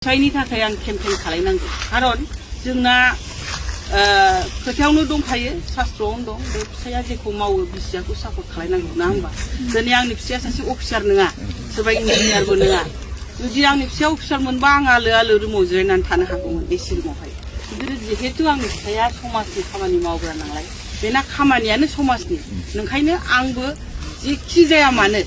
फिसायनि थाखाय आं केम्पेइन खालायनांगौ खारन जोंना खोथायावनो दंखायो शास्त्रआवनो दं बे फिसाया जेखौ मावो बिसियाखौ सापर्ट खालायनांगौ ना होमबा दिनै आंनि फिसाया सासे अफिसार नङा सोरबा इन्जिनियारबो नङा जुदि आंनि फिसाया अफिसार मोनबा आं आलो आलो रुमाव जिरायनानै थानो हागौमोन बे सिगाङावहाय खिन्थु जिहेतु आंनि फिसाया समाजनि खामानि मावग्रा नालाय बेना खामानियानो समाजनि ओंखायनो आंबो जेखि जाया मानो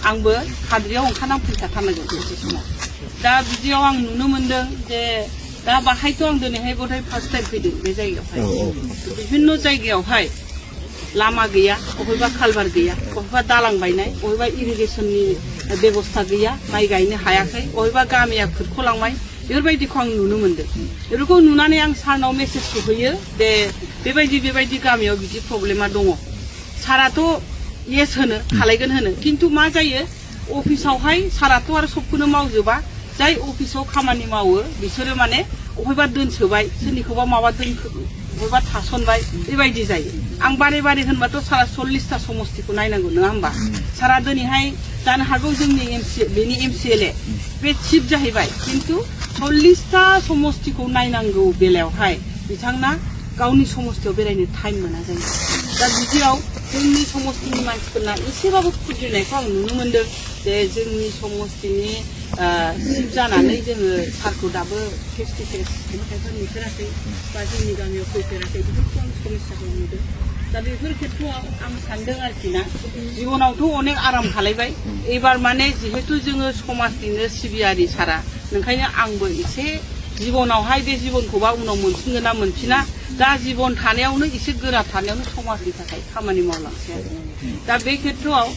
आंबो हाद्रियाव ओंखारनानै फैखाथारनांगौ मोनसे समाव दा बिदियाव आं नुनो मोनदों जे दा बाहायथ' आं दिनैहाय गथाय फार्स्ट टाइम फैदों बे जायगायावहाय बिभिन्न जायगायावहाय लामा गैया बबेबा कालभार गैया बबेबा दालां बायनाय बबेबा इरिगेसननि बेबस्था गैया माइ गायनो हायाखै बबेबा गामिया खुरख'लांबाय बेफोरबायदिखौ आं नुनो मोनदों बेफोरखौ नुनानै आं सारनाव मेसेजखौ होयो जे बेबायदि गामियाव बिदि प्रब्लेमा दङ साराथ' येस होनो खालायगोन होनो खिन्थु मा जायो अफिसावहाय साराथ' आरो सबखौनो मावजोबा जाय अफिसाव खामानि मावो बिसोरो माने बबेबा दोनसोबाय सोरनिखौबा माबा बबेबा थासनबाय बेबायदि जायो आं बारे बारे होनबाथ' सारा 40टा समस्तिखौ नायनांगौ नङा होमबा सारा दिनैहाय जानो हागौ जोंनि बेनि एमसिएलए बे चिफ जाहैबाय खिन्थु 40टा समस्तिखौ नायनांगौ बेलायावहाय बिथांना गावनि समस्तियाव बेरायनो टाइम मोना जायो दा बिदियाव जोंनि समस्तिनि मानसिफोरना एसेबाबो खुद्रिनायखौ आं नुनो मोनदों जे जोंनि समस्तिनि चिफ जानानै जोङो सारखौ दाबो फेस टु फेस खायफा नुफेराखै बा जोंनि गामियाव फैफेराखै बेफोरखौ आं समस्याखौ नुदों दा बेफोर खेत्रआव आं सानदों आरोखि ना जिबनावथ' अनेक आराम खालायबाय एबार माने जिहेतु जोङो समाजनिनो सिबियारि सारा ओंखायनो आंबो एसे जिबनावहाय बे जिबनखौबा उनाव मोनफिनगोन ना मोनफिना दा जिबन थानायावनो एसे गोरा थानायावनो समाजनि थाखाय खामानि मावलांसै आरो दा बे खेत्रआव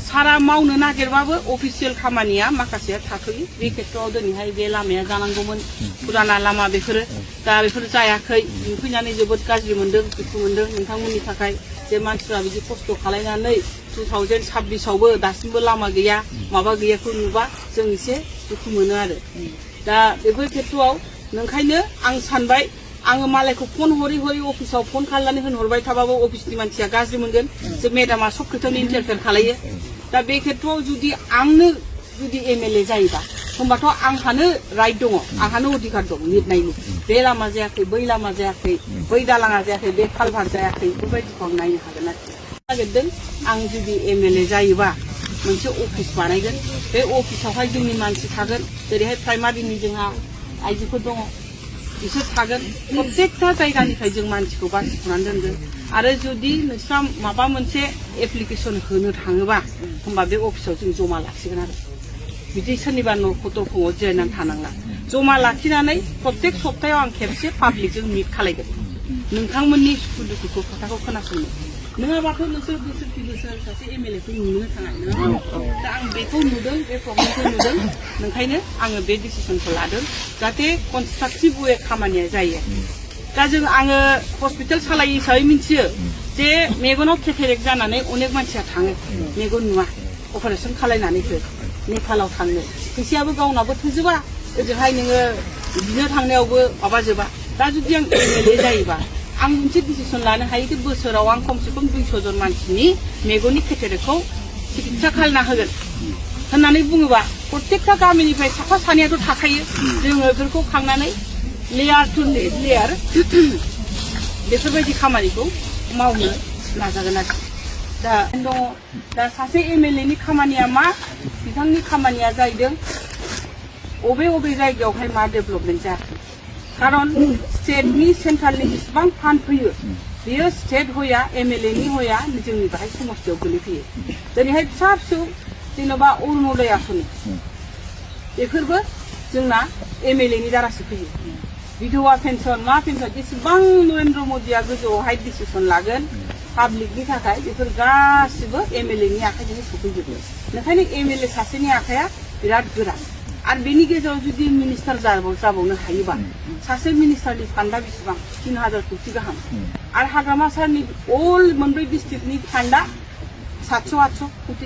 सारा मावनो नागिरबाबो अफिसियेल खामानिया माखासेया थाथ'यो बे खेत्रआव दिनैहाय बे लामाया जानांगौमोन फुराना लामा बेफोरो दा बेफोर जायाखै नुफैनानै जोबोद गाज्रि मोनदों दुखु मोनदों नोंथांमोननि थाखाय जे मानसिफ्रा बिदि खस्थ' खालायनानै 2026आवबो दासिमबो लामा गैया माबा गैयाखौ नुबा जों एसे दुखु मोनो आरो दा बेफोर खेत्रआव नोंखायनो आं सानबाय आङो मालायखौ फन हरै अफिसाव फन खालामनानै होनहरबाय थाबाबो अफिसनि मानसिया गाज्रि मोनगोन जे मेडामा सब खोथायावनो इन्टारफेयार खालायो दा बे खेत्रआव जुदि आंनो जुदि एमएलए जायोबा होमबाथ' आंहानो राइट दङ आंहानो अधिकार दं लिरनायनि बे लामा जायाखै बै लामा जायाखै बै दालाङा जायाखै बे कालभार जायाखै बेबायदिखौ आं नायनो हागोन आरोखि नागिरदों आं जुदि एमएलए जायोबा मोनसे अफिस बानायगोन बे अफिसावहाय जोंनि मानसि थागोन जेरैहाय प्राइमारिनि जोंहा आइजोफोर दङ बिसोर थागोन प्रत्येकटा जायगानिफ्राय जों मानसिखौ बासिख'नानै दोनगोन आरो जुदि नोंस्रा माबा मोनसे एप्लिकेसन होनो थाङोबा होमबा बे अफिसाव जों जमा लाखिगोन आरो बिदि सोरनिबा न'खरफुङाव जिरायनानै थानांला जमा लाखिनानै प्रत्येक सप्तायाव आं खेबसे पाब्लिकजों मिट खालायगोन नोंथांमोननि सुखु दुखुखौ खोथाखौ खोनासंनो नङाबाथ' नोंसोर बोसोर सासे एमएलएखौ नुनो थाङा दा आं बेखौ नुदों बे प्रब्लेमखौ नुदों ओंखायनो आङो बे डिसिसनखौ लादों जाहाथे कनस्ट्राक्टिभ वे खामानिया जायो दा आङो हस्पिटाल सालायो हिसाबै मिथियो जे मेगनाव केटारेक्ट जानानै अनेक मानसिया थाङो मेगन नुवा अपारेसन खालायनानै हो नेपालाव थांनो फैसायाबो गावनाबो थोजोबा ओजोंहाय नोङो बिनो थांनायावबो माबाजोबा दा जुदि आं एमएलए जायोबा आं मोनसे डिसिसन लानो हायो कि बोसोराव आं खमसे खम 200 जन मानसिनि मेगननि केटारेक्टखौ चिकित्सा खालामना होगोन होननानै बुङोबा प्रत्येकटा गामिनिफ्राय साफा सानैयाथ' थाखायो जोङो बेफोरखौ खांनानै लेयार टु लेयार बेफोरबायदि खामानिखौ मावनो नाजागोन आरो दा सासे एमएलएनि खामानिया मा बिथांनि खामानिया जाहैदों बबे जायगायावहाय मा डेभेलपमेन्ट जायाखै खारन स्टेटनि सेन्ट्रेलनि जेसेबां फान्ड फैयो बेयो स्टेट होया एमएलएनि होया जोंनि बाहाय समस्तियाव गोलैफैयो दिनैहाय फिसा फिसौ जेन'बा अरुणोदय आसनि बेफोरबो जोंना एमएलएनि दारासो फैयो बिधवा पेन्सन मा पेन्सन जेसेबां नरेन्द्र मदिया गोजौआवहाय डिसिसन लागोन पाब्लिकनि थाखाय बेफोर गासिबो एमएलएनि आखाइजोंनो सफैजोबो ओंखायनो एमएलए सासेनि आखाइया बिराद गोरा आरो बेनि गेजेराव जुदि मिनिस्टार जाबावनो हायोबा सासे मिनिस्टारनि फान्डा बेसेबां 3000 कोटि गाहाम आरो हाग्रामा सारनि अल मोनब्रै डिस्ट्रिक्टनि फान्डा 700-800 कोटि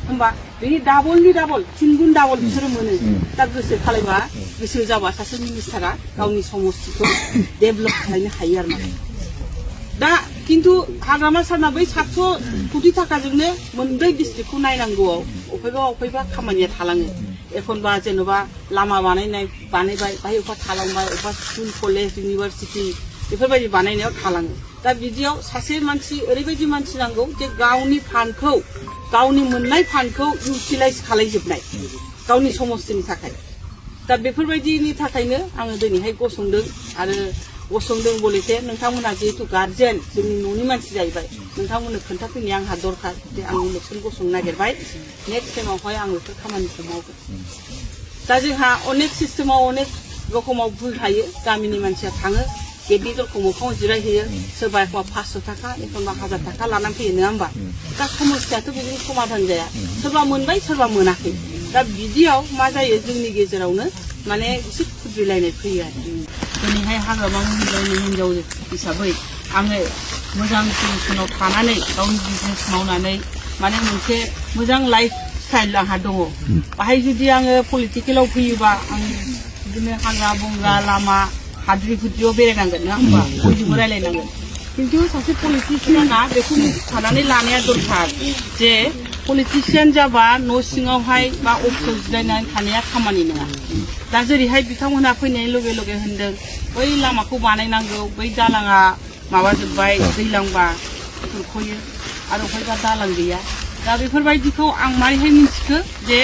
होमबा बेनि डाबलनि डाबल 3 गुन डाबल बिसोरो मोनो दा गोसो जाबा सासे मिनिस्टारा गावनि समस्तिखौ डेभेलप खालामनो हायो आरो माने दा किन्तु हाग्रामा सारना बै 700 कोटि थाखाजोंनो मोनब्रै डिस्ट्रिक्टखौ नायनांगौआव अफायबा खामानिया थालाङो एखनबा जेन'बा लामा बानायबाय बाहाय अबेबा थालांबाय अबेबा स्कुल कलेज इउनिभार्सिटि बेफोरबायदि बानायनायाव थालाङो दा बिदियाव सासे मानसि ओरैबायदि मानसि नांगौ जे गावनि फान्डखौ गावनि मोननाय फान्डखौ इउटिलाइज खालायजोबनाय गावनि समस्तिनि थाखाय दा बेफोरबायदिनि थाखायनो आङो दिनैहाय गसंदों आरो गसंदों बलेथे नोंथांमोना जिहेतु गार्जेन जोंनि न'नि मानसि जाहैबाय नोंथांमोननो खोन्थाफैनाया आंहा दरखार जे आं इलेक्सन गसंनो नागिरबाय नेक्स्ट टाइमावहाय आं बेफोर खामानिखौ मावगोन दा जोंहा अनेक सिस्टेमाव अनेक रोखोमाव भुल थायो गामिनि मानसिया थाङो गेटनि दरखौ मोखाङाव जिरायहैयो सोरबा एखनबा 500 थाखा एखनबा 1000 थाखा लानानै फैयो नङा होमबा दा समस्याथ' बिदिनो समाधान जाया सोरबा मोनबाय सोरबा मोनाखै दा बिदियाव मा जायो जोंनि गेजेरावनो माने एसे खुद्रिलायनाय फैयो आरो दिनैहाय हाग्रामा महिलानि हिनजाव हिसाबै आङो मोजां पजिसनाव थानानै गावनि बिजनेस मावनानै माने मोनसे मोजां लाइफ स्टाइल आंहा दङ बाहाय जुदि आङो पलिटिकेलाव फैयोबा आं बिदिनो हाग्रा बंग्रा लामा हाद्रि फुद्रियाव बेरायनांगोन नङा होमबा बयजोंबो रायलायनांगोन खिन्थु सासे पलिटिशियाना बेखौ मिथिखानानै लानाया दरखार जे पलिटिशियान जाबा न' सिङावहाय बा अफिसाव जिरायनानै थानाया खामानि नङा दा जेरैहाय बिथांमोनहा फैनायनि लगे लगे होनदों बै लामाखौ बानायनांगौ बै दालाङा माबाजोब्बाय दैलांबा खुरख'यो आरो अबेबा दालां गैया दा बेफोरबायदिखौ आं मारैहाय मिथिखो जे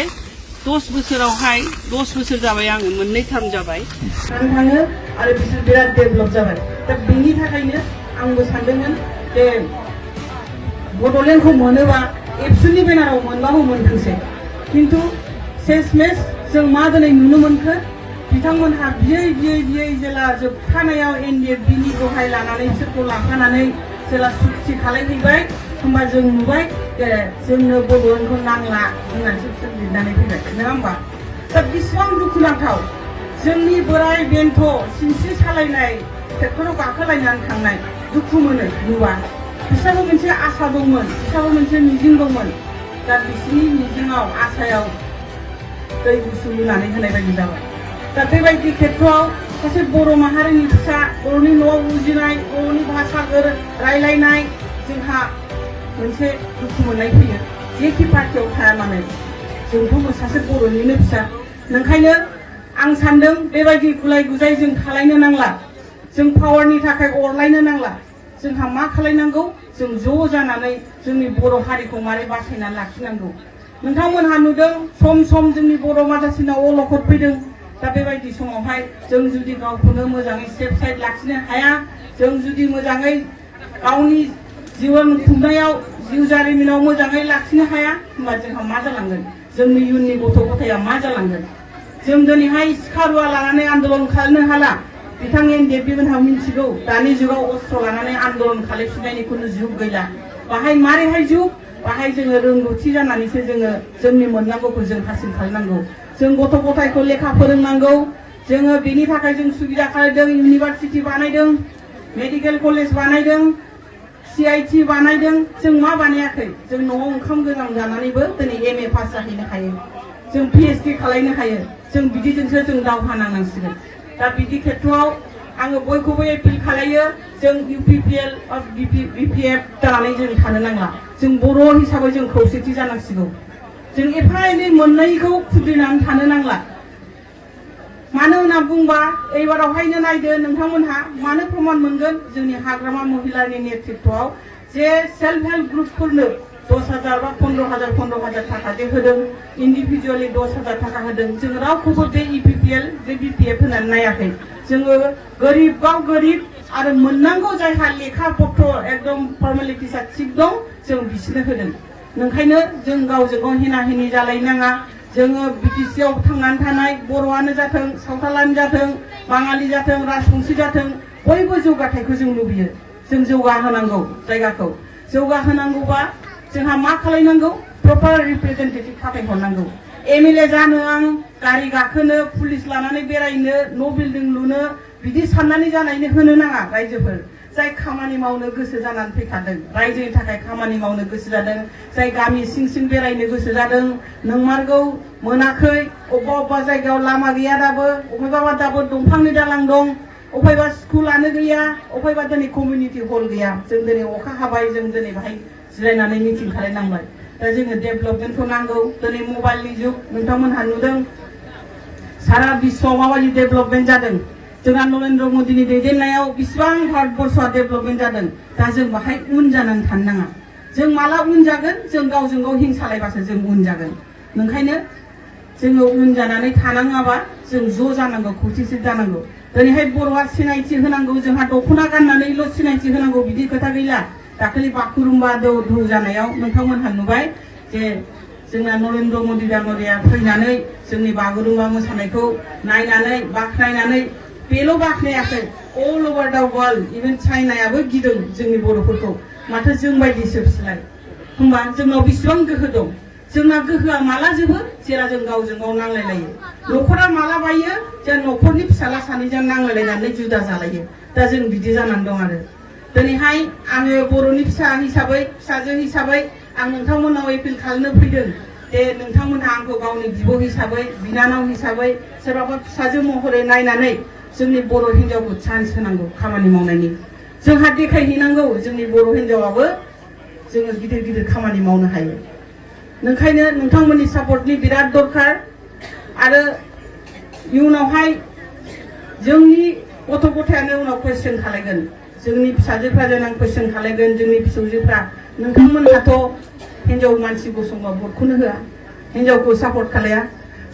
10 बोसोरावहाय 10 बोसोर जाबाय आङो मोननै टार्म जाबाय थाङो आरो बिसोर बिराद डेभेलप जाबाय दा बेनि थाखायनो आंबो सानदोंमोन जे बड'लेण्डखौ मोनोबा एबसुनि बेनाराव मोनबाबो मोनथोंसै खिन्थु शेषमेश जों मा दिनै नुनो मोनखो बिथांमोनहा बियै जेला जोबथानायाव NDFB-नि दहाय लानानै बिसोरखौ लांफानानै जेला सुक्ति खालायहैबाय होमबा जों नुबाय जे जोंनो बड'लेण्डखौ नांला होननानैसो बिसोर लिरनानै फैबाय नङा होमबा दा बेसेबां दुखुनांथाव जोंनि बोराय बेन्थ' सिनस्रि सालायनाय ट्रेक्टराव गाखोलायनानै थांनाय दुखु मोनो नुवा बिसोरबो मोनसे आसा दंमोन बिसोरबो मोनसे मिजिं दंमोन दा बिसोरनि मिजिङाव आसायाव दै गुसु लुनानै होनाय बायदि जाबाय दा बेबायदि खेत्रआव सासे बर' माहारिनि फिसा बर'नि न'आव उजिनाय बर'नि भाषा रायलायनाय जोंहा मोनसे दुखु मोननाय फैयो जेखि पार्टियाव थाया मानो जोंथ' सासे बर'निनो फिसा नोंखायनो आं सानदों बेबायदि गुलाय गुजाय जों खालायनो नांला जों पावारनि थाखाय अरलायनो नांला जोंहा मा खालायनांगौ जों ज' जानानै जोंनि बर' हारिखौ मारै बासायनानै लाखिनांगौ नोंथांमोनहा नुदों सम जोंनि बर' मादासिनाव अलखद फैदों दा बेबायदि समावहाय जों जुदि गावखौनो मोजाङै सेफ साइड लाखिनो हाया जों जुदि मोजाङै गावनि जिउन खुंनायाव जिउ जारिमिनाव मोजाङै लाखिनो हाया होमबा जोंहा मा जालांगोन जोंनि इयुननि गथ' गथाया मा जालांगोन जों दिनैहाय सिखा रुवा लानानै आन्दलन खालामनो हाला बिथां NDFB मोनहा मिथिगौ दानि जुगाव अस्त्र लानानै आन्दलन खालामफिननायनि खुनु जुग गैला बाहाय मारैहाय जुग बाहाय जोङो रोंगौथि जानानैसो जोङो जोंनि मोननांगौखौ जों हासिल खालामनांगौ जों गथ' गथायखौ लेखा फोरोंनांगौ जोङो बेनि थाखाय जों सुबिदा खालामदों इउनिभार्सिटि बानायदों मेडिकेल कलेज बानायदों CIT बानायदों जों मा बानायाखै जों न'आव ओंखाम गोजां जानानैबो दिनै MA पास जाहैनो हायो जों PhD खालायनो हायो जों बिदिजोंसो जों दावहा नांनांसिगोन दा बिदि खेत्रआव आङो बयखौबो एपिल खालायो जों UPPL BPF जानानै जों थानो नांला जों बर' हिसाबै जों खौसेथि जानांसिगौ जों एफा एनै मोननैखौ खुद्रिनानै थानो नांला मानो होनना बुंबा एबारावहायनो नायदो नोंथांमोनहा मानो प्रमान मोनगोन जोंनि हाग्रामा महिलानि नेतृत्वआव जे सेल्फ हेल्प ग्रुपफोरनो 10,000 बा 15,000 थाखा जे होदों इन्डिभिजुवेलि 10,000 थाखा होदों जों रावखौबो बे EPPL बे BPF होनानै नायाखै जोङो गोरिबाव गोरिब आरो मोननांगौ जायहा लेखा पत्र एकदम फर्मेलिटिसा थिग दं जों बिसोरनो होदों नोंखायनो जों गावजों गाव हेना हेनि जालायनाङा जोङो BTC आव थांनानै थानाय बर'आनो जाथों सावथालानो जाथों बाङालि जाथों राजबंसि जाथों बयबो जौगाथायखौ जों लुबैयो जों जौगाहोनांगौ जायगाखौ जौगाहोनांगौबा जोंहा मा खालायनांगौ प्रपार रिप्रेजेन्टेटिभ थाफायहरनांगौ MLA जानो आं गारि गाखोनो पुलिस लानानै बेरायनो न' बिल्डिं लुनो बिदि साननानै जानायनो होनो नाङा रायजोफोर जाय खामानि मावनो गोसो जानानै फैखादों रायजोनि थाखाय खामानि मावनो गोसो जादों जाय गामि सिं बेरायनो गोसो जादों नोंमारगौ मोनाखै अबेबा जायगायाव लामा गैया दाबो अबेबा दाबो दंफांनि दालां दं अबेबा स्कुलानो गैया अबेबा दिनै कमिउनिटि हल गैया जों दिनै अखा हाबाय जों दिनै बाहाय जिरायनानै मिटिं खालायनांबाय दा जोङो डेभेलपमेन्टखौ नांगौ दिनै मबाइलनि जुग नोंथांमोनहा नुदों सारा बिश्वआव माबायदि डेभेलपमेन्ट जादों जोंहा नरेन्द्र मदिनि दैदेननायाव बिसिबां भारतबर्षआ डेभेलपमेन्ट जादों दा जों बाहाय उन जानानै थानो नाङा जों माला उन जागोन जों गावजों गाव हिंसालायबासो जों उन जागोन ओंखायनो जोङो उन जानानै थानाङाबा जों ज' जानांगौ खौसेथि जानांगौ दिनैहाय बर'आ सिनायथि होनांगौ जोंहा दख'ना गाननानैल' सिनायथि होनांगौ बिदि खोथा गैला दाखालि बागुरुम्बा दौ जानायाव नोंथांमोनहा नुबाय जे जोंना नरेन्द्र मदि दाङरिया फैनानै जोंनि बागुरुम्बा मोसानायखौ नायनानै बाख्नायनानै बेल' बाख्नायाखै अल अभार दा वर्ल्ड इभेन चाइनायाबो गिदों जोंनि बर'फोरखौ माथो जों बायदिसो फिसलाय होमबा जोंनाव बेसेबां गोहो दं जोंना गोहोआ माला जोबो जेला जों गावजों गाव नांलायलायो न'खरा माला बायो जों न'खरनि फिसाला सानैजों नांलायलायनानै जुदा जालायो दा जों बिदि जानानै दं आरो दिनैहाय आङो बर'नि फिसा हिसाबै फिसाजो हिसाबै आं नोंथांमोननाव एपिल खालामनो फैदों जे नोंथांमोनहा आंखौ गावनि बिब' हिसाबै बिनानाव हिसाबै सोरबाबा फिसाजो महरै नायनानै जोंनि बर' हिन्जावखौ चान्स होनांगौ खामानि मावनायनि जोंहा देखायहैनांगौ जोंनि बर' हिन्जावाबो जोङो गिदिर गिदिर खामानि मावनो हायो ओंखायनो नोंथांमोननि सापर्टनि बिराद दरखार आरो इयुनावहाय जोंनि गथ' गथायानो उनाव कुइसन खालायगोन जोंनि फिसाजोफ्रा देनां कुइसन खालायगोन जोंनि फिसौजोफ्रा नोंथांमोनहाथ' हिन्जाव मानसि गसंबा भटखौनो होआ हिन्जावखौ सापर्ट खालाया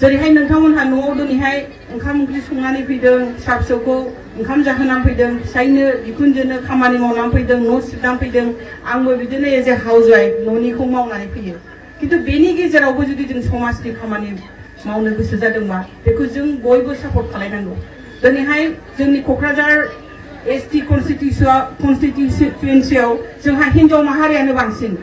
जेरैहाय नोंथांमोनहा न'आव दिनैहाय ओंखाम ओंख्रि संनानै फैदों फिसा फिसौखौ ओंखाम जाहोनानै फैदों फिसायनो बिखुनजोनो खामानि मावनानै फैदों न' सिबनानै फैदों आंबो बिदिनो एज ए हाउस वाइफ न'निखौ मावनानै फैयो किन्तु बेनि गेजेरावबो जुदि जों समाजनि खामानि मावनो गोसो जादोंबा बेखौ जों बयबो सापर्ट खालायनांगौ दिनैहाय जोंनि क'क्राझार ST कनस्टिटिउन्सियाव जोंहा हिन्जाव माहारियानो बांसिन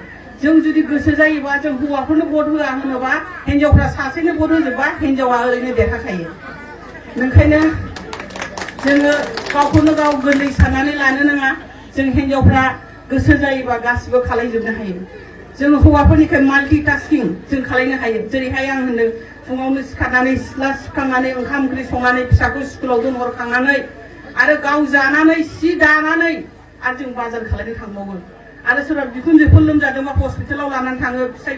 जों जुदि गोसो जायोबा जों हौवाफोरनो भट होआ होनोबा हिन्जावफ्रा सासेनो भट होजोबबा हिन्जावा ओरैनो देरहाखायो ओंखायनो जोङो गावखौनो गाव गोरलै साननानै लानो नाङा जों हिन्जावफ्रा गोसो जायोबा गासिबो खालायजोबनो हायो जों हौवाफोरनिफ्राय माल्टिटास्किं जों खालायनो हायो जेरैहाय आं होनदों फुङावनो सिखारनानै सिथ्ला सिबखांनानै ओंखाम ओंख्रि संनानै फिसाखौ स्कुलाव दोनहरखांनानै आरो गाव जानानै सि दानानै आरो जों बाजार खालायनो थांबावो आरो सोरबा बिखुनजोफोर लोमजादोंबा हस्पिटालाव लानानै थाङो फिसाय